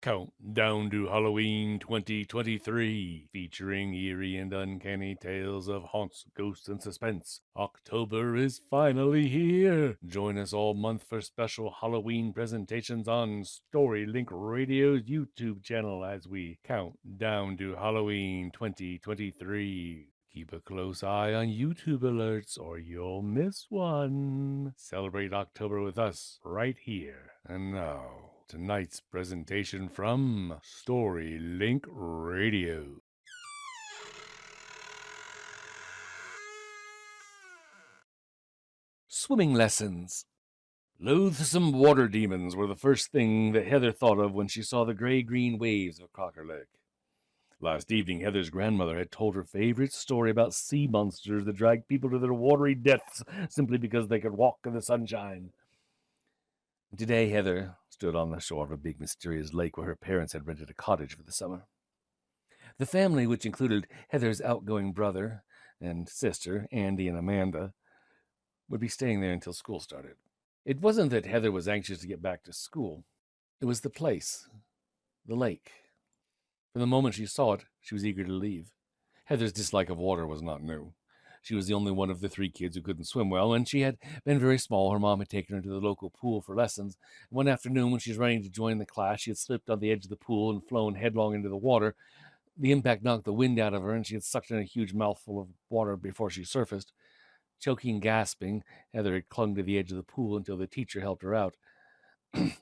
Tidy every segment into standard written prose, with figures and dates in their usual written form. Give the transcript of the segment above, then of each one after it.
Countdown to Halloween 2023, featuring eerie and uncanny tales of haunts, ghosts, and suspense. October is finally here. Join us all month for special Halloween presentations on Storylink Radio's YouTube channel as we count down to Halloween 2023. Keep a close eye on YouTube alerts or you'll miss one. Celebrate October with us right here and now. Tonight's presentation from Storylink Radio. Swimming lessons. Loathsome water demons were the first thing that Heather thought of when she saw the gray-green waves of Crocker Lake. Last evening, Heather's grandmother had told her favorite story about sea monsters that dragged people to their watery deaths simply because they could walk in the sunshine. Today, Heather stood on the shore of a big mysterious lake where her parents had rented a cottage for the summer. The family, which included Heather's outgoing brother and sister, Andy and Amanda, would be staying there until school started. It wasn't that Heather was anxious to get back to school. It was the place, the lake. From the moment she saw it, she was eager to leave. Heather's dislike of water was not new. She was the only one of the three kids who couldn't swim well. When she had been very small, her mom had taken her to the local pool for lessons. One afternoon, when she was running to join the class, she had slipped on the edge of the pool and flown headlong into the water. The impact knocked the wind out of her, and she had sucked in a huge mouthful of water before she surfaced. Choking and gasping, Heather had clung to the edge of the pool until the teacher helped her out.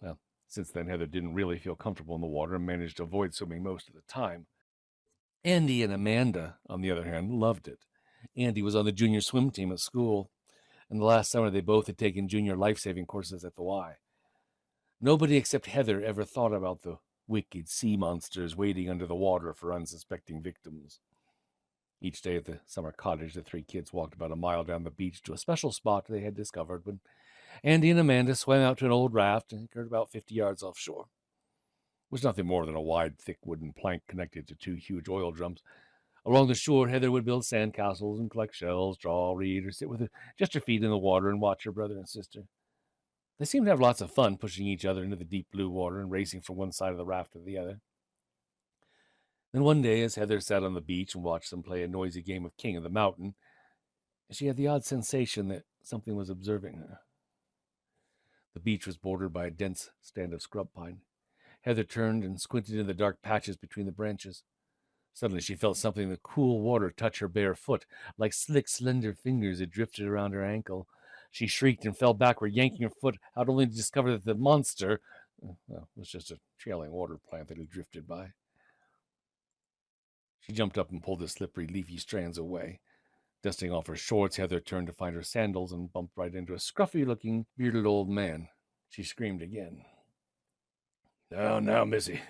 Well, since then, Heather didn't really feel comfortable in the water and managed to avoid swimming most of the time. Andy and Amanda, on the other hand, loved it. Andy was on the junior swim team at school, and the last summer they both had taken junior life-saving courses at the Y. Nobody except Heather ever thought about the wicked sea monsters waiting under the water for unsuspecting victims. Each day at the summer cottage, the three kids walked about a mile down the beach to a special spot they had discovered when Andy and Amanda swam out to an old raft and anchored about 50 yards offshore. It was nothing more than a wide, thick wooden plank connected to two huge oil drums. Along the shore, Heather would build sand castles and collect shells, draw, read, or sit with just her feet in the water and watch her brother and sister. They seemed to have lots of fun pushing each other into the deep blue water and racing from one side of the raft to the other. Then one day, as Heather sat on the beach and watched them play a noisy game of King of the Mountain, she had the odd sensation that something was observing her. The beach was bordered by a dense stand of scrub pine. Heather turned and squinted in the dark patches between the branches. Suddenly she felt something in the cool water touch her bare foot, like slick, slender fingers that drifted around her ankle. She shrieked and fell backward, yanking her foot out only to discover that the monster was just a trailing water plant that had drifted by. She jumped up and pulled the slippery, leafy strands away. Dusting off her shorts, Heather turned to find her sandals and bumped right into a scruffy-looking, bearded old man. She screamed again. Now, missy,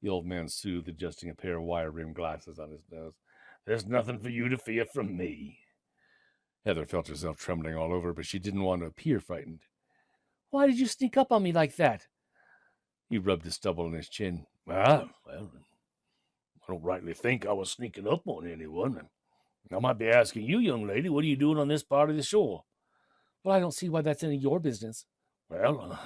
the old man soothed, adjusting a pair of wire-rimmed glasses on his nose. There's nothing for you to fear from me. Heather felt herself trembling all over, but she didn't want to appear frightened. Why did you sneak up on me like that? He rubbed his stubble on his chin. Well, I don't rightly think I was sneaking up on anyone. I might be asking you, young lady, what are you doing on this part of the shore? Well, I don't see why that's any of your business. Well,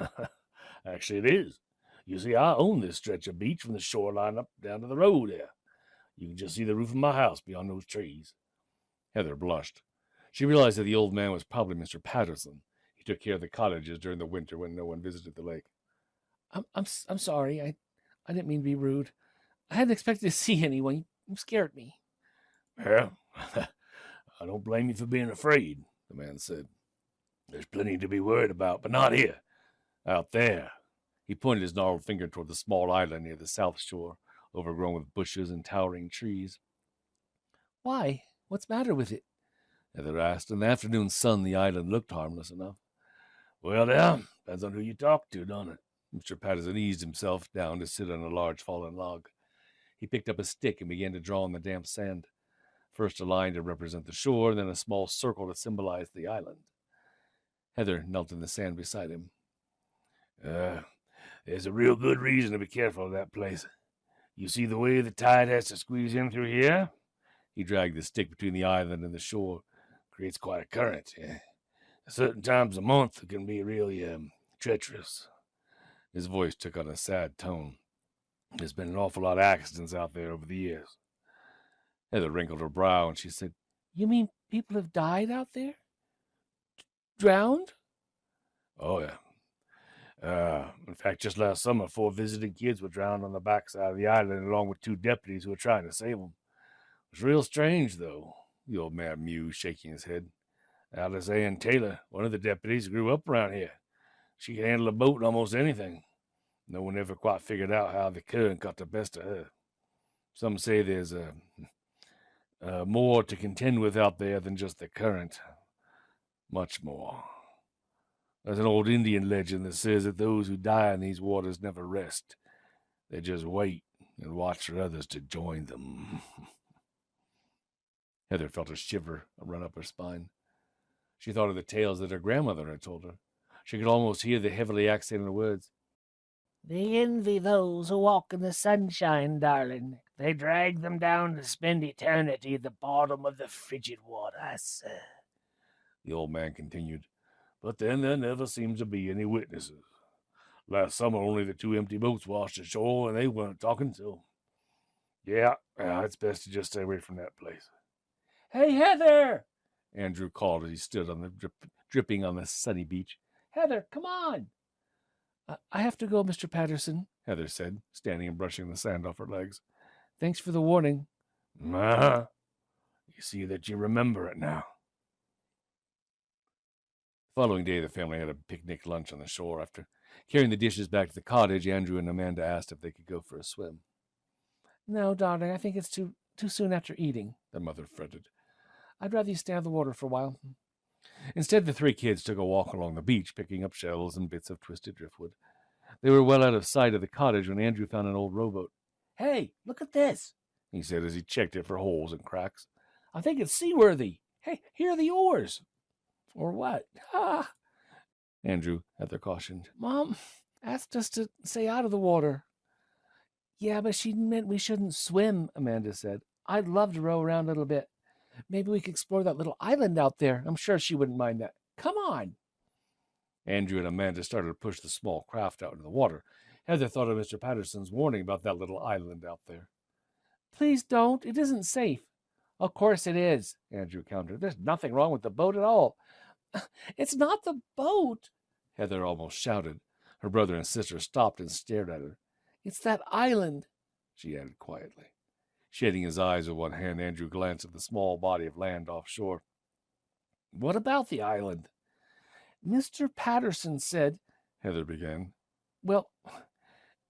actually it is. You see, I own this stretch of beach from the shoreline up down to the road there. You can just see the roof of my house beyond those trees. Heather blushed. She realized that the old man was probably Mr. Patterson. He took care of the cottages during the winter when no one visited the lake. I'm sorry. I didn't mean to be rude. I hadn't expected to see anyone. You scared me. Well, I don't blame you for being afraid, the man said. There's plenty to be worried about, but not here. Out there. He pointed his gnarled finger toward the small island near the south shore, overgrown with bushes and towering trees. Why? What's the matter with it? Heather asked. In the afternoon sun, the island looked harmless enough. Well, now, depends on who you talk to, don't it? Mr. Patterson eased himself down to sit on a large fallen log. He picked up a stick and began to draw on the damp sand. First a line to represent the shore, then a small circle to symbolize the island. Heather knelt in the sand beside him. There's a real good reason to be careful of that place. You see the way the tide has to squeeze in through here? He dragged the stick between the island and the shore. Creates quite a current. At certain times of month, it can be really treacherous. His voice took on a sad tone. There's been an awful lot of accidents out there over the years. Heather wrinkled her brow and she said, "You mean people have died out there? Drowned?" "Oh, yeah. In fact, just last summer, 4 visiting kids were drowned on the backside of the island along with 2 deputies who were trying to save them. It was real strange, though," the old man mused, shaking his head. "Alice Ann Taylor, one of the deputies, grew up around here. She could handle a boat and almost anything. No one ever quite figured out how the current got the best of her. Some say there's more to contend with out there than just the current. Much more. There's an old Indian legend that says that those who die in these waters never rest. They just wait and watch for others to join them." Heather felt a shiver run up her spine. She thought of the tales that her grandmother had told her. She could almost hear the heavily accented words. "They envy those who walk in the sunshine, darling. They drag them down to spend eternity at the bottom of the frigid waters." The old man continued, "But then there never seems to be any witnesses. Last summer, only the 2 empty boats washed ashore, and they weren't talking, so yeah, it's best to just stay away from that place." "Hey, Heather!" Andrew called as he stood on the dripping on the sunny beach. "Heather, come on!" "I have to go, Mr. Patterson," Heather said, standing and brushing the sand off her legs. "Thanks for the warning." "Uh-huh. You see that you remember it now." The following day, the family had a picnic lunch on the shore. After carrying the dishes back to the cottage, Andrew and Amanda asked if they could go for a swim. "No, darling, I think it's too soon after eating," their mother fretted. "I'd rather you stay out of the water for a while." Instead, the 3 kids took a walk along the beach, picking up shells and bits of twisted driftwood. They were well out of sight of the cottage when Andrew found an old rowboat. "Hey, look at this," he said as he checked it for holes and cracks. "I think it's seaworthy. Hey, here are the oars." "Or what?" "Ah," Andrew Heather cautioned. "Mom asked us to stay out of the water." "Yeah, but she meant we shouldn't swim," Amanda said. "I'd love to row around a little bit. Maybe we could explore that little island out there. I'm sure she wouldn't mind that. Come on." Andrew and Amanda started to push the small craft out into the water. Heather thought of Mr. Patterson's warning about that little island out there. "Please don't. It isn't safe." "Of course it is," Andrew countered. "There's nothing wrong with the boat at all." "It's not the boat," Heather almost shouted. Her brother and sister stopped and stared at her. "It's that island," she added quietly. Shading his eyes with one hand, Andrew glanced at the small body of land offshore. "What about the island?" "Mr. Patterson said," Heather began. "Well,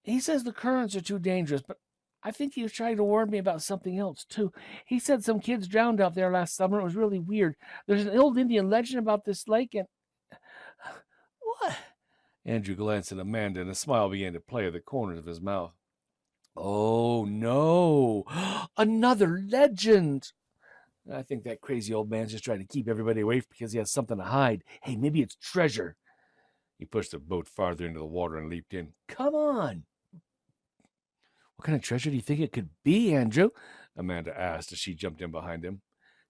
he says the currents are too dangerous, but I think he was trying to warn me about something else, too. He said some kids drowned out there last summer. It was really weird. There's an old Indian legend about this lake, and..." "What?" Andrew glanced at Amanda, and a smile began to play at the corners of his mouth. "Oh, no. Another legend. I think that crazy old man's just trying to keep everybody away because he has something to hide. Hey, maybe it's treasure." He pushed the boat farther into the water and leaped in. "Come on." "What kind of treasure do you think it could be, Andrew?" Amanda asked as she jumped in behind him.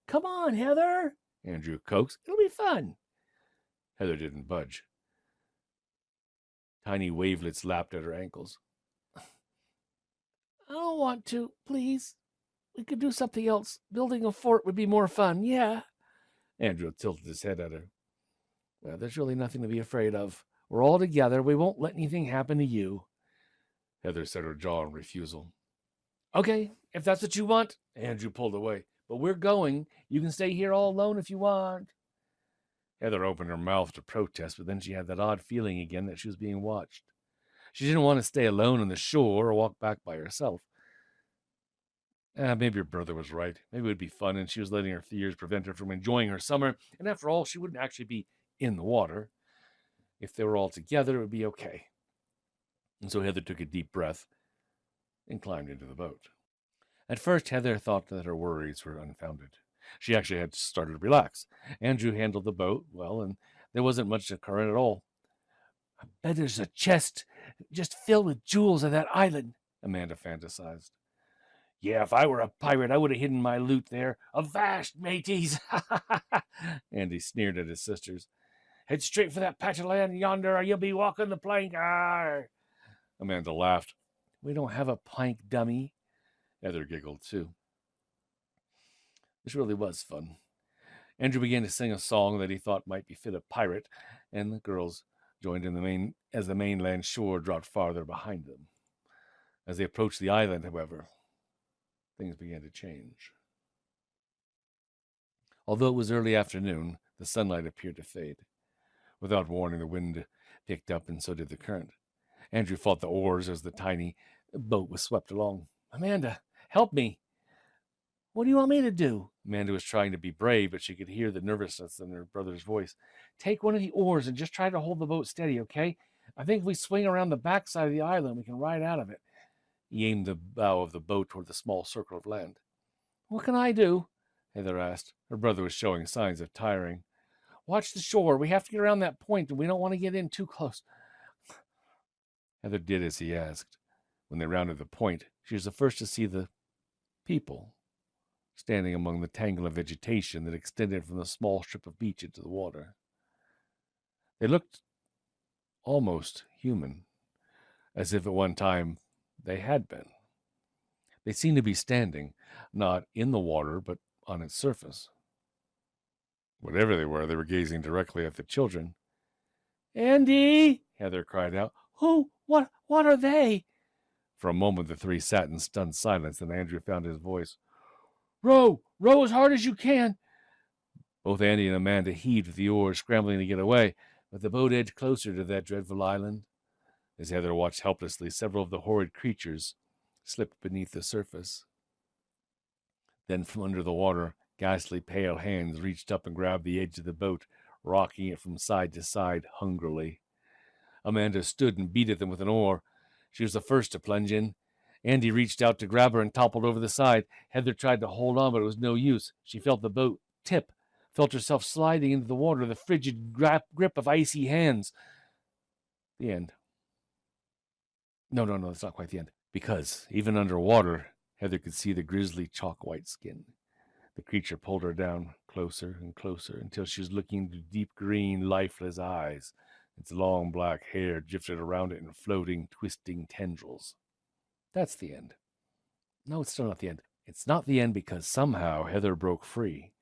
"Come on, Heather," Andrew coaxed. "It'll be fun." Heather didn't budge. Tiny wavelets lapped at her ankles. "I don't want to, please. We could do something else. Building a fort would be more fun, yeah." Andrew tilted his head at her. "Well, there's really nothing to be afraid of. We're all together. We won't let anything happen to you." Heather set her jaw in refusal. "Okay, if that's what you want." Andrew pulled away. "But we're going. You can stay here all alone if you want." Heather opened her mouth to protest, but then she had that odd feeling again that she was being watched. She didn't want to stay alone on the shore or walk back by herself. Maybe her brother was right. Maybe it would be fun, and she was letting her fears prevent her from enjoying her summer. And after all, she wouldn't actually be in the water. If they were all together, it would be okay. And so Heather took a deep breath and climbed into the boat. At first, Heather thought that her worries were unfounded. She actually had started to relax. Andrew handled the boat well, and there wasn't much current at all. "I bet there's a chest just filled with jewels on that island," Amanda fantasized. "Yeah, if I were a pirate, I would have hidden my loot there. Avast, mateys!" Andy sneered at his sisters. "Head straight for that patch of land yonder, or you'll be walking the plank." Arr! Amanda laughed. We don't have a plank, dummy. Heather giggled, too. This really was fun. Andrew began to sing a song that he thought might befit a pirate, and the girls joined in as the mainland shore dropped farther behind them. As they approached the island, however, things began to change. Although it was early afternoon, the sunlight appeared to fade. Without warning, the wind picked up, and so did the current. Andrew fought the oars as the tiny boat was swept along. Amanda, help me. What do you want me to do? Amanda was trying to be brave, but she could hear the nervousness in her brother's voice. Take one of the oars and just try to hold the boat steady, okay? I think if we swing around the backside of the island, we can ride out of it. He aimed the bow of the boat toward the small circle of land. What can I do? Heather asked. Her brother was showing signs of tiring. Watch the shore. We have to get around that point, and we don't want to get in too close. Heather did as he asked. When they rounded the point, she was the first to see the people standing among the tangle of vegetation that extended from the small strip of beach into the water. They looked almost human, as if at one time they had been. They seemed to be standing, not in the water, but on its surface. Whatever they were gazing directly at the children. Andy! Heather cried out. Who? What are they? For a moment the three sat in stunned silence, and Andrew found his voice. Row! Row as hard as you can! Both Andy and Amanda heaved with the oars, scrambling to get away, but the boat edged closer to that dreadful island. As Heather watched helplessly, several of the horrid creatures slipped beneath the surface. Then from under the water, ghastly pale hands reached up and grabbed the edge of the boat, rocking it from side to side hungrily. Amanda stood and beat at them with an oar. She was the first to plunge in. Andy reached out to grab her and toppled over the side. Heather tried to hold on, but it was no use. She felt the boat tip, felt herself sliding into the water, the frigid grip of icy hands. The end. No, it's not quite the end. Because, even underwater, Heather could see the grisly chalk-white skin. The creature pulled her down closer and closer until she was looking into deep green, lifeless eyes. Its long black hair drifted around it in floating, twisting tendrils. That's the end. No, it's still not the end. It's not the end because somehow Heather broke free,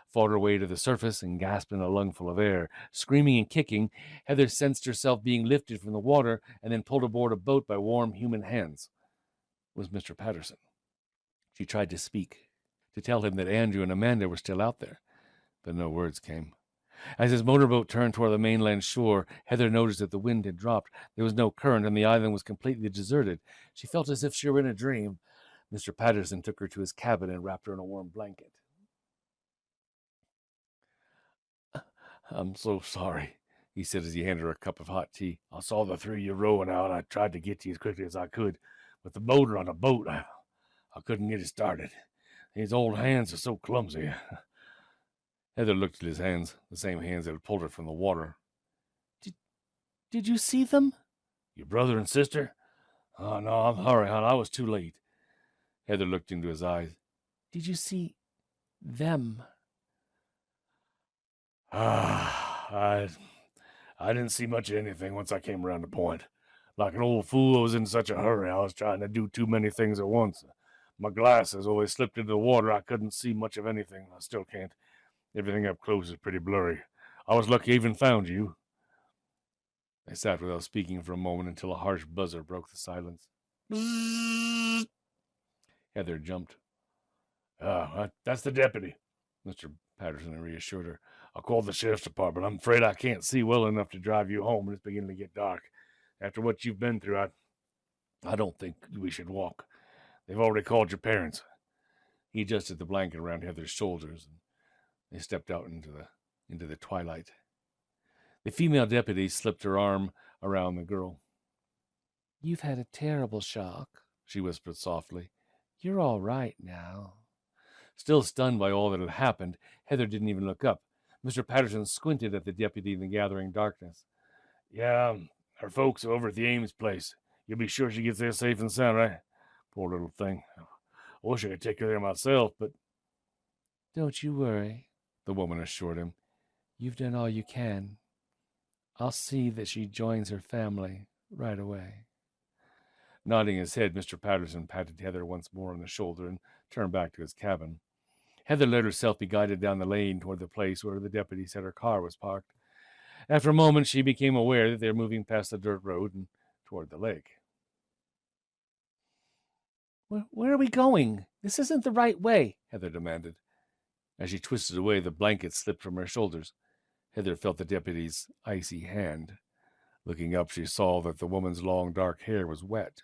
fought her way to the surface, and gasped in a lungful of air. Screaming and kicking, Heather sensed herself being lifted from the water and then pulled aboard a boat by warm human hands. It was Mr. Patterson. She tried to speak, to tell him that Andrew and Amanda were still out there, but no words came. As his motorboat turned toward the mainland shore, Heather noticed that the wind had dropped. There was no current, and the island was completely deserted. She felt as if she were in a dream. Mr. Patterson took her to his cabin and wrapped her in a warm blanket. I'm so sorry, he said as he handed her a cup of hot tea. I saw the three of you rowing out, and I tried to get to you as quickly as I could. With the motor on the boat, I couldn't get it started. These old hands are so clumsy. Heather looked at his hands, the same hands that had pulled her from the water. Did you see them? Your brother and sister? Oh, no, I'm sorry, hon. I was too late. Heather looked into his eyes. Did you see them? I didn't see much of anything once I came around the point. Like an old fool, I was in such a hurry. I was trying to do too many things at once. My glasses always slipped into the water. I couldn't see much of anything. I still can't. Everything up close is pretty blurry. I was lucky I even found you. They sat without speaking for a moment until a harsh buzzer broke the silence. Bzzz. Heather jumped. That's the deputy, Mr. Patterson reassured her. I called the sheriff's department. I'm afraid I can't see well enough to drive you home, and it's beginning to get dark. After what you've been through, I don't think we should walk. They've already called your parents. He adjusted the blanket around Heather's shoulders, and they stepped out into the twilight. The female deputy slipped her arm around the girl. You've had a terrible shock, she whispered softly. You're all right now. Still stunned by all that had happened, Heather didn't even look up. Mr. Patterson squinted at the deputy in the gathering darkness. Yeah, her folks are over at the Ames place. You'll be sure she gets there safe and sound, right? Poor little thing. I wish I could take her there myself, but... Don't you worry, the woman assured him. You've done all you can. I'll see that she joins her family right away. Nodding his head, Mr. Patterson patted Heather once more on the shoulder and turned back to his cabin. Heather let herself be guided down the lane toward the place where the deputy said her car was parked. After a moment, she became aware that they were moving past the dirt road and toward the lake. Where are we going? This isn't the right way, Heather demanded. As she twisted away, the blanket slipped from her shoulders. Heather felt the deputy's icy hand. Looking up, she saw that the woman's long dark hair was wet.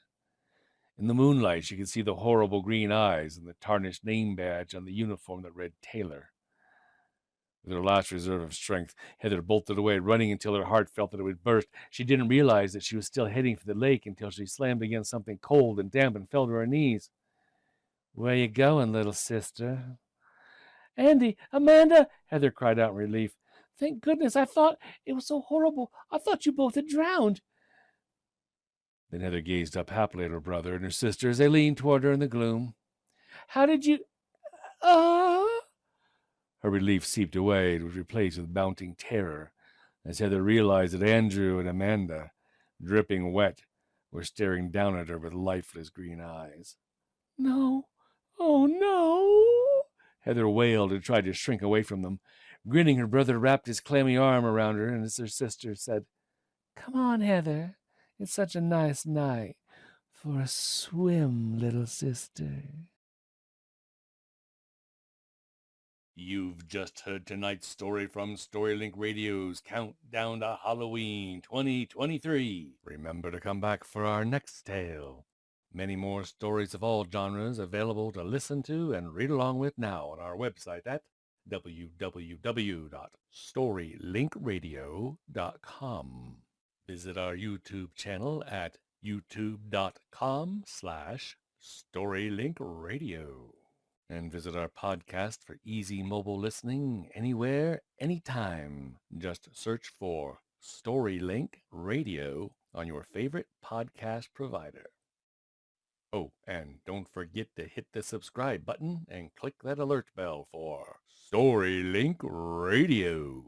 In the moonlight, she could see the horrible green eyes and the tarnished name badge on the uniform that read Taylor. With her last reserve of strength, Heather bolted away, running until her heart felt that it would burst. She didn't realize that she was still heading for the lake until she slammed against something cold and damp and fell to her knees. Where you going, little sister? Andy, Amanda, Heather cried out in relief. Thank goodness, I thought it was so horrible. I thought you both had drowned. Then Heather gazed up happily at her brother and her sister as they leaned toward her in the gloom. How did you... Her relief seeped away and was replaced with mounting terror as Heather realized that Andrew and Amanda, dripping wet, were staring down at her with lifeless green eyes. No. Oh, no. Heather wailed and tried to shrink away from them. Grinning, her brother wrapped his clammy arm around her, and as her sister said, Come on, Heather. It's such a nice night for a swim, little sister. You've just heard tonight's story from Storylink Radio's Countdown to Halloween 2023. Remember to come back for our next tale. Many more stories of all genres available to listen to and read along with now on our website at www.storylinkradio.com. Visit our YouTube channel at youtube.com/storylinkradio. And visit our podcast for easy mobile listening anywhere, anytime. Just search for Storylink Radio on your favorite podcast provider. Oh, and don't forget to hit the subscribe button and click that alert bell for Storylink Radio.